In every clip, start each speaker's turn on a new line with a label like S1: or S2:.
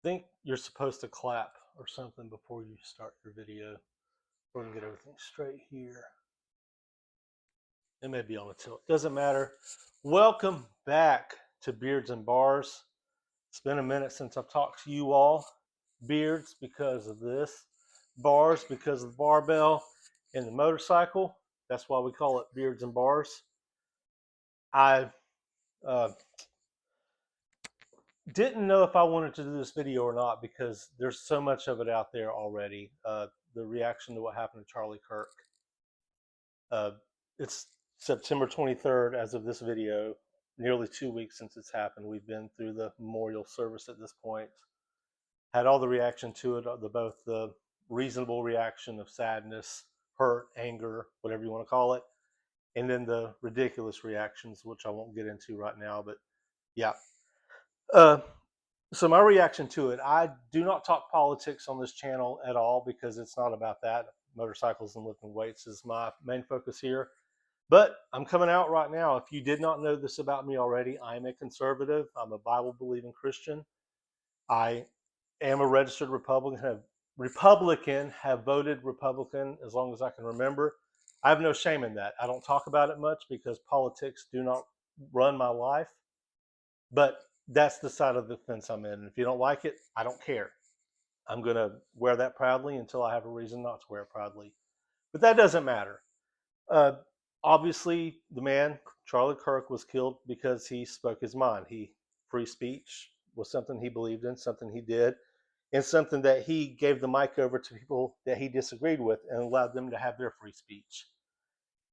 S1: think you're supposed to clap or something before you start your video. We're gonna get everything straight here. It may be on a tilt. Doesn't matter. Welcome back to Beards and Bars. It's been a minute since I've talked to you all. Beards because of this. Bars because of the barbell and the motorcycle. That's why we call it Beards and Bars. I uh, didn't know if I wanted to do this video or not because there's so much of it out there already. The reaction to what happened to Charlie Kirk. Uh, it's September 23rd as of this video, nearly 2 weeks since it's happened. We've been through the memorial service at this point. Had all the reaction to it, both the reasonable reaction of sadness, hurt, anger, whatever you want to call it, and then the ridiculous reactions, which I won't get into right now. But yeah. Uh, so my reaction to it, I do not talk politics on this channel at all because it's not about that. Motorcycles and lifting weights is my main focus here. But I'm coming out right now. If you did not know this about me already, I am a conservative. I'm a Bible-believing Christian. I am a registered Republican, have voted Republican as long as I can remember. I have no shame in that. I don't talk about it much because politics do not run my life. But that's the side of the fence I'm in. And if you don't like it, I don't care. I'm going to wear that proudly until I have a reason not to wear it proudly. But that doesn't matter. Uh, Obviously, the man, Charlie Kirk, was killed because he spoke his mind. Free speech was something he believed in, something he did, and something that he gave the mic over to people that he disagreed with and allowed them to have their free speech.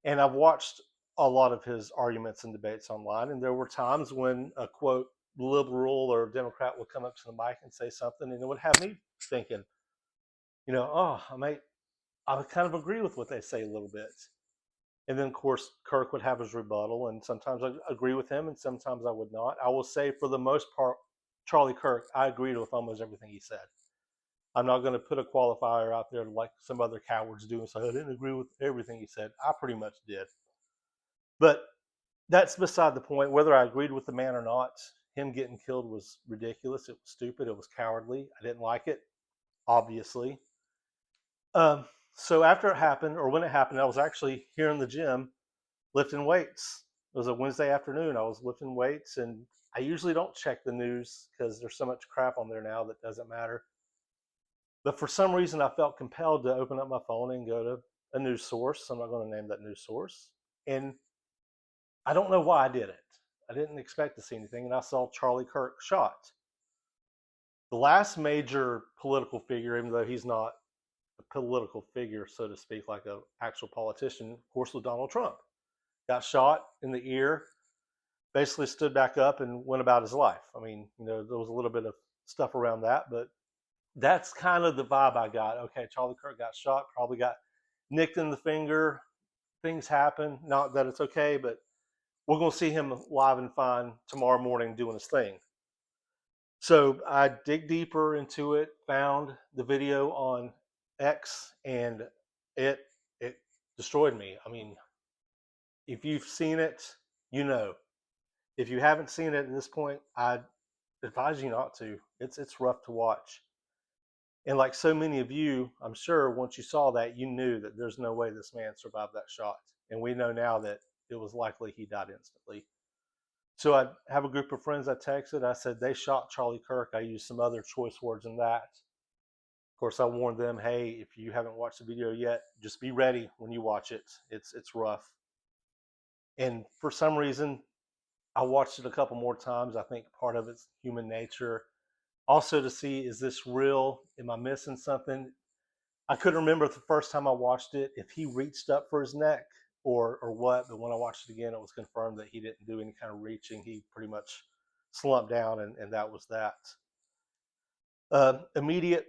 S1: And I've watched a lot of his arguments and debates online, and there were times when a quote liberal or Democrat would come up to the mic and say something, and it would have me thinking, I would kind of agree with what they say a little bit. And then, of course, Kirk would have his rebuttal, and sometimes I agree with him, and sometimes I would not. I will say, for the most part, Charlie Kirk, I agreed with almost everything he said. I'm not going to put a qualifier out there like some other cowards do and say I didn't agree with everything he said. I pretty much did. But that's beside the point. Whether I agreed with the man or not, him getting killed was ridiculous. It was stupid. It was cowardly. I didn't like it, obviously. Um, so after it happened, or when it happened, I was actually here in the gym lifting weights. It was a Wednesday afternoon. I was lifting weights, and I usually don't check the news because there's so much crap on there now that doesn't matter. But for some reason, I felt compelled to open up my phone and go to a news source. I'm not going to name that news source. And I don't know why I did it. I didn't expect to see anything, and I saw Charlie Kirk shot. The last major political figure, even though he's not a political figure, so to speak, like an actual politician, of course, was Donald Trump. Got shot in the ear, basically stood back up and went about his life. I mean, there was a little bit of stuff around that, but that's kind of the vibe I got. Okay, Charlie Kirk got shot, probably got nicked in the finger. Things happen. Not that it's okay, but we're going to see him live and fine tomorrow morning doing his thing. So I dig deeper into it, found the video on X, and it destroyed me. I mean, if you've seen it, you know. If you haven't seen it at this point, I advise you not to. It's rough to watch. And like so many of you, I'm sure once you saw that, you knew that there's no way this man survived that shot. And we know now that it was likely he died instantly. So I have a group of friends I texted. I said, they shot Charlie Kirk. I used some other choice words in that. Of course, I warned them, hey, if you haven't watched the video yet, just be ready when you watch it. It's rough. And for some reason, I watched it a couple more times. I think part of it's human nature. Also to see, is this real? Am I missing something? I couldn't remember the first time I watched it if he reached up for his neck or what. But when I watched it again, it was confirmed that he didn't do any kind of reaching. He pretty much slumped down, and that was that. Immediate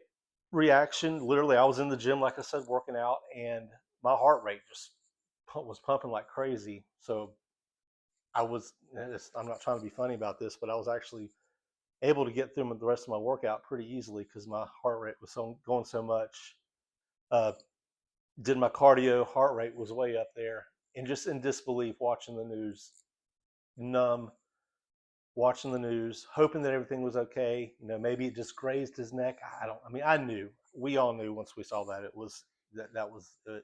S1: reaction. Literally, I was in the gym, like I said, working out, and my heart rate just was pumping like crazy. So I'm not trying to be funny about this, but I was actually able to get through the rest of my workout pretty easily because my heart rate was going so much. Did my cardio, heart rate was way up there, and just in disbelief watching the news, numb. watching the news, hoping that everything was okay. Maybe it just grazed his neck. I don't. I mean, I knew. We all knew once we saw that it was that was it.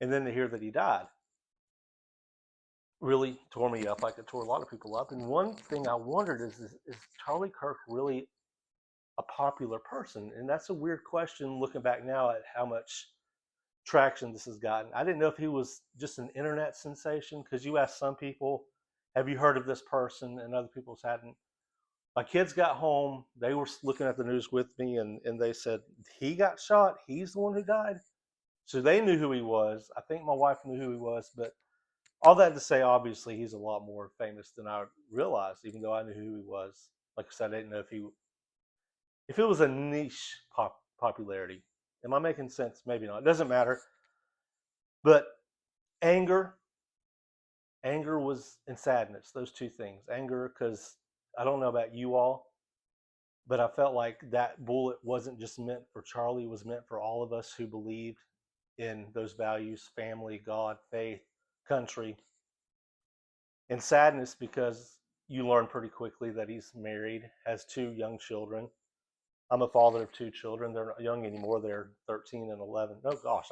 S1: And then to hear that he died really tore me up, like it tore a lot of people up. And one thing I wondered is Charlie Kirk really a popular person? And that's a weird question looking back now at how much traction this has gotten. I didn't know if he was just an internet sensation because you ask some people, have you heard of this person? And other people hadn't. My kids got home. They were looking at the news with me, and they said, he got shot. He's the one who died. So they knew who he was. I think my wife knew who he was. But all that to say, obviously, he's a lot more famous than I realized, even though I knew who he was. Like I said, I didn't know if it was a niche popularity. Am I making sense? Maybe not. It doesn't matter. But anger, anger was and sadness. Those two things. Anger, because I don't know about you all, but I felt like that bullet wasn't just meant for Charlie. It was meant for all of us who believed in those values: family, God, faith, country. And sadness because you learn pretty quickly that he's married, has two young children. I'm a father of two children. They're not young anymore. They're 13 and 11. Oh gosh,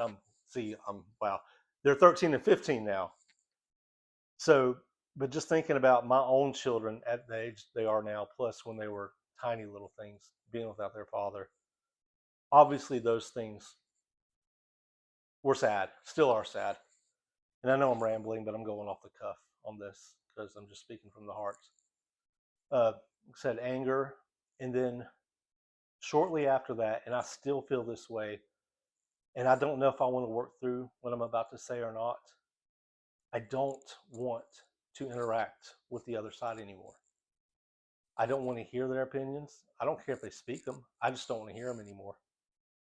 S1: wow. They're 13 and 15 now. So, but just thinking about my own children at the age they are now, plus when they were tiny little things, being without their father, obviously those things were sad, still are sad. And I know I'm rambling, but I'm going off the cuff on this because I'm just speaking from the heart. Said anger, and then shortly after that, and I still feel this way, and I don't know if I want to work through what I'm about to say or not. I don't want to interact with the other side anymore. I don't want to hear their opinions. I don't care if they speak them. I just don't want to hear them anymore.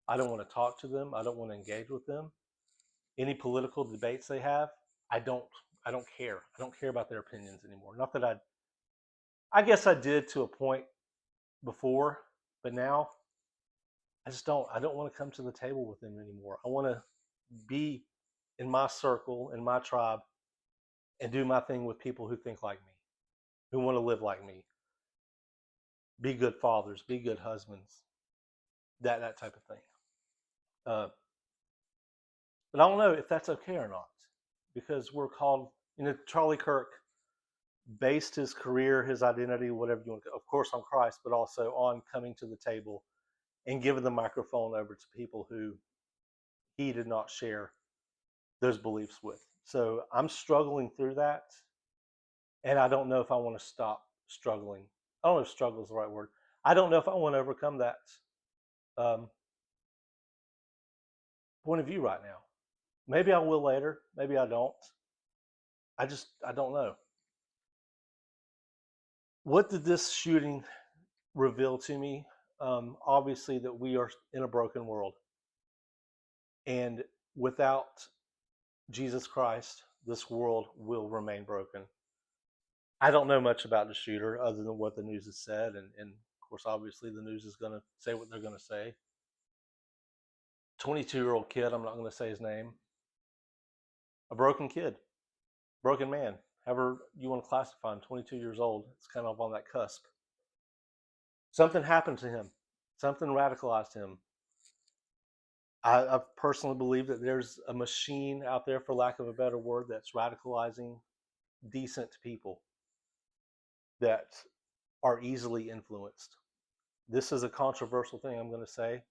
S1: I don't want to talk to them. I don't want to engage with them. Any political debates they have, I don't I don't care. I don't care about their opinions anymore. Not that I guess I did to a point before, but now I don't want to come to the table with them anymore. I want to be in my circle, in my tribe, and do my thing with people who think like me, who want to live like me, be good fathers, be good husbands, that type of thing. Uh, but I don't know if that's okay or not, because we're called. Charlie Kirk based his career, his identity, whatever you want, of course, on Christ, but also on coming to the table and giving the microphone over to people who he did not share those beliefs with. So I'm struggling through that, and I don't know if I want to stop struggling. I don't know if struggle is the right word. I don't know if I want to overcome that um, point of view right now. Maybe I will later. Maybe I don't. I don't know. What did this shooting reveal to me? Obviously, that we are in a broken world, and without Jesus Christ, this world will remain broken. I don't know much about the shooter other than what the news has said, and of course, obviously, the news is going to say what they're going to say. 22-year-old kid, I'm not going to say his name, a broken kid, broken man, however you want to classify him, 22 years old. It's kind of on that cusp. Something happened to him, something radicalized him. I personally believe that there's a machine out there, for lack of a better word, that's radicalizing decent people that are easily influenced. This is a controversial thing I'm going to say,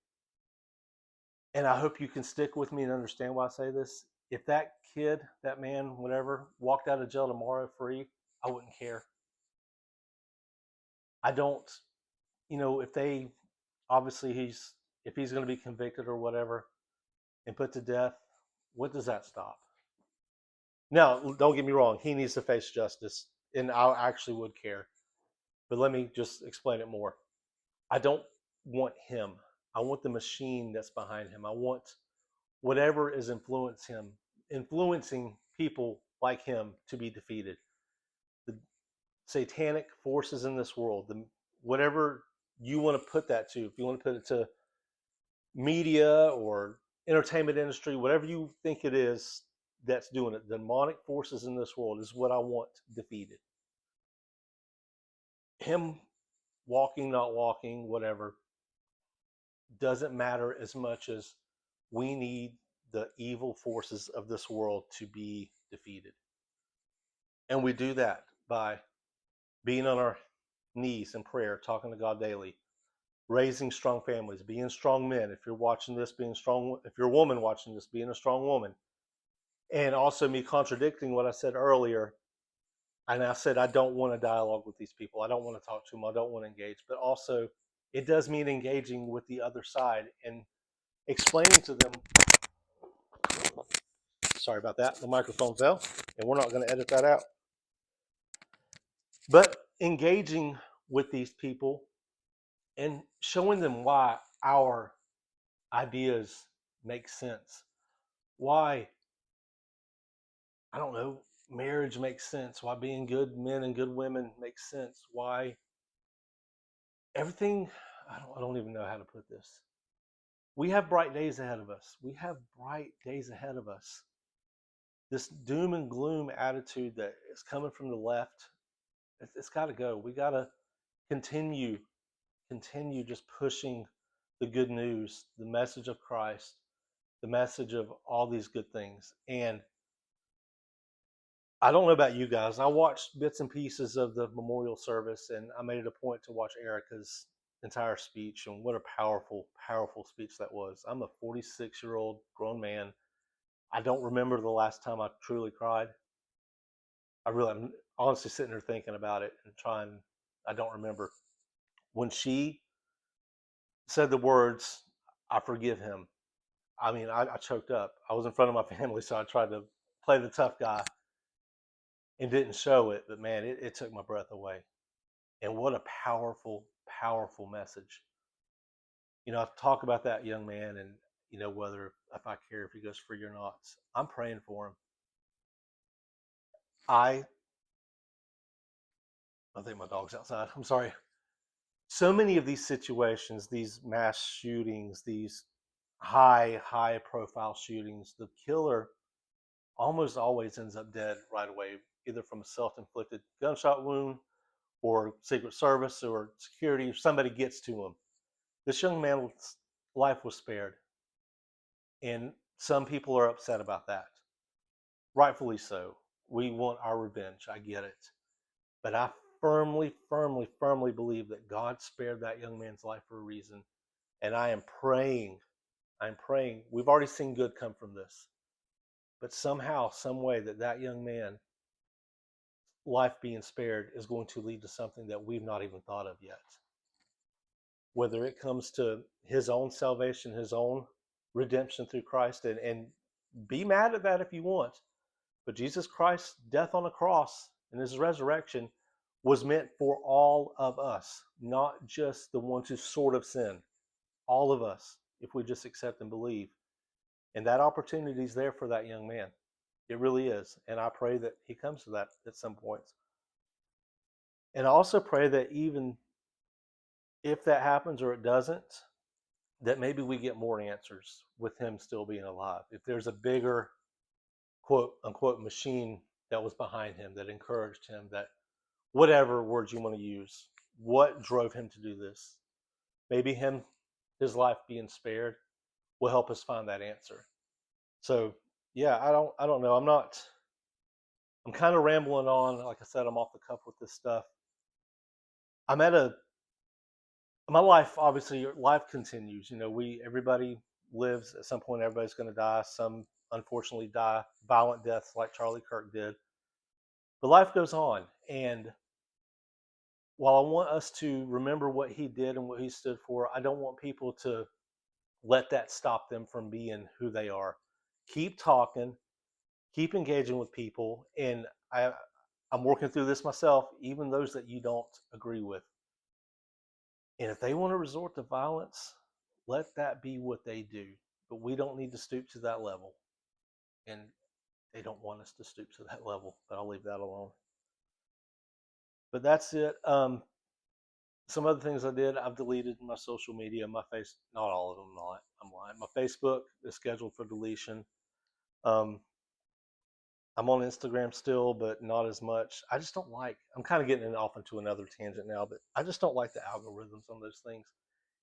S1: and I hope you can stick with me and understand why I say this. If that kid, that man, whatever, walked out of jail tomorrow free, I wouldn't care. I don't, if they, obviously if he's going to be convicted or whatever and put to death, what does that stop? Now, don't get me wrong, he needs to face justice, and I actually would care. But let me just explain it more. I don't want him. I want the machine that's behind him. I want whatever is influencing people like him to be defeated. The satanic forces in this world, whatever you want to put that to, if you want to put it to media or entertainment industry, whatever you think it is that's doing it, the demonic forces in this world is what I want defeated. him walking, not walking, whatever, doesn't matter as much as we need the evil forces of this world to be defeated. And we do that by being on our knees in prayer, talking to God daily, raising strong families, being strong men. If you're watching this, being strong. If you're a woman watching this, being a strong woman. And also me contradicting what I said earlier. And I said I don't want to dialogue with these people. I don't want to talk to them. I don't want to engage. But also, it does mean engaging with the other side and explaining to them. Sorry about that. The microphone fell, and we're not going to edit that out. But engaging with these people and showing them why our ideas make sense. Why, I don't know, marriage makes sense. Why being good men and good women makes sense. Why everything, I don't even know how to put this. We have bright days ahead of us. We have bright days ahead of us. This doom and gloom attitude that is coming from the left, it's got to go. We got to continue just pushing the good news, the message of Christ, the message of all these good things. And I don't know about you guys. I watched bits and pieces of the memorial service, and I made it a point to watch Erica's entire speech. And what a powerful, powerful speech that was. I'm a 46-year-old grown man. I don't remember the last time I truly cried. I'm honestly sitting there thinking about it and trying. I don't remember when she said the words, "I forgive him." I mean, I choked up. I was in front of my family, so I tried to play the tough guy and didn't show it. But man, it took my breath away. And what a powerful, powerful message. I talk about that young man, and whether if I care if he goes free or not, I'm praying for him. I think my dog's outside. I'm sorry. So many of these situations, these mass shootings, these high profile shootings, the killer almost always ends up dead right away, either from a self-inflicted gunshot wound or Secret Service or security, if somebody gets to him. This young man's life was spared, and some people are upset about that. Rightfully so. We want our revenge. I get it. But I firmly, firmly, firmly believe that God spared that young man's life for a reason. And I'm praying. We've already seen good come from this. But somehow, some way that young man life being spared is going to lead to something that we've not even thought of yet. Whether it comes to his own salvation, his own redemption through Christ, and be mad at that if you want. But Jesus Christ's death on the cross and his resurrection was meant for all of us, not just the ones who sort of sin. All of us, if we just accept and believe. And that opportunity is there for that young man. It really is. And I pray that he comes to that at some points. And I also pray that even if that happens or it doesn't, that maybe we get more answers with him still being alive. If there's a bigger quote unquote machine that was behind him, that encouraged him, that whatever words you want to use, what drove him to do this? Maybe his life being spared will help us find that answer. So yeah, I don't know. I'm kind of rambling on. Like I said, I'm off the cuff with this stuff. I'm at a my life, obviously life continues. Everybody lives at some point. Everybody's going to die. Some unfortunately die violent deaths like Charlie Kirk did. But life goes on. And while I want us to remember what he did and what he stood for, I don't want people to let that stop them from being who they are. Keep talking, keep engaging with people. And I'm working through this myself, even those that you don't agree with. And if they want to resort to violence, let that be what they do. But we don't need to stoop to that level. And they don't want us to stoop to that level, but I'll leave that alone. But that's it. Some other things I did, I've deleted my social media, not all of them, I'm lying. My Facebook is scheduled for deletion. Um, I'm on Instagram still, but not as much. I just don't like. I'm kind of getting off into another tangent now, but I just don't like the algorithms on those things.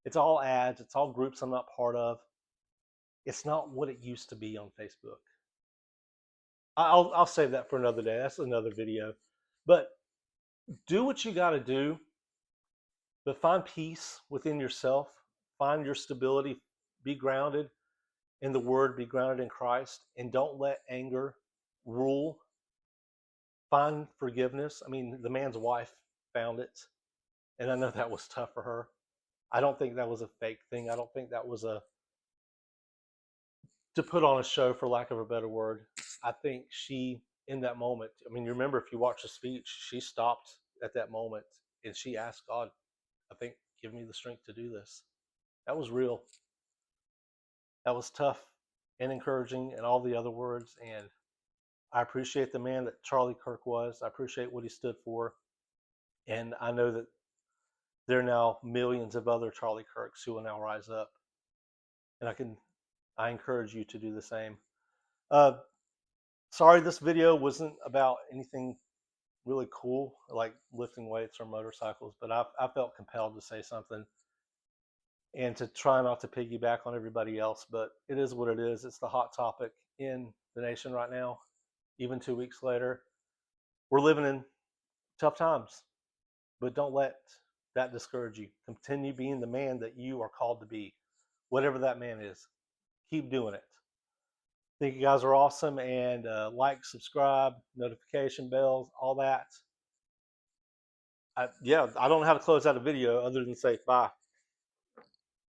S1: It's all ads. It's all groups I'm not part of. It's not what it used to be on Facebook. I'll save that for another day. That's another video. But do what you got to do, but find peace within yourself. Find your stability. Be grounded in the Word. Be grounded in Christ, and don't let anger rule. Find forgiveness. I mean, the man's wife found it, and I know that was tough for her. I don't think that was a fake thing. I don't think that was a to put on a show, for lack of a better word. I think she, in that moment, I mean, you remember if you watch the speech, she stopped at that moment and she asked God, I think, give me the strength to do this. That was real. That was tough and encouraging and all the other words. And I appreciate the man that Charlie Kirk was. I appreciate what he stood for. And I know that there are now millions of other Charlie Kirks who will now rise up. And I encourage you to do the same. Uh, Sorry, this video wasn't about anything really cool like lifting weights or motorcycles, but I felt compelled to say something and to try not to piggyback on everybody else. But it is what it is. It's the hot topic in the nation right now. Even 2 weeks later, we're living in tough times, but don't let that discourage you. Continue being the man that you are called to be, whatever that man is. Keep doing it. I think you guys are awesome, and like, subscribe, notification bells, all that. Yeah, I don't know how to close out a video other than say bye.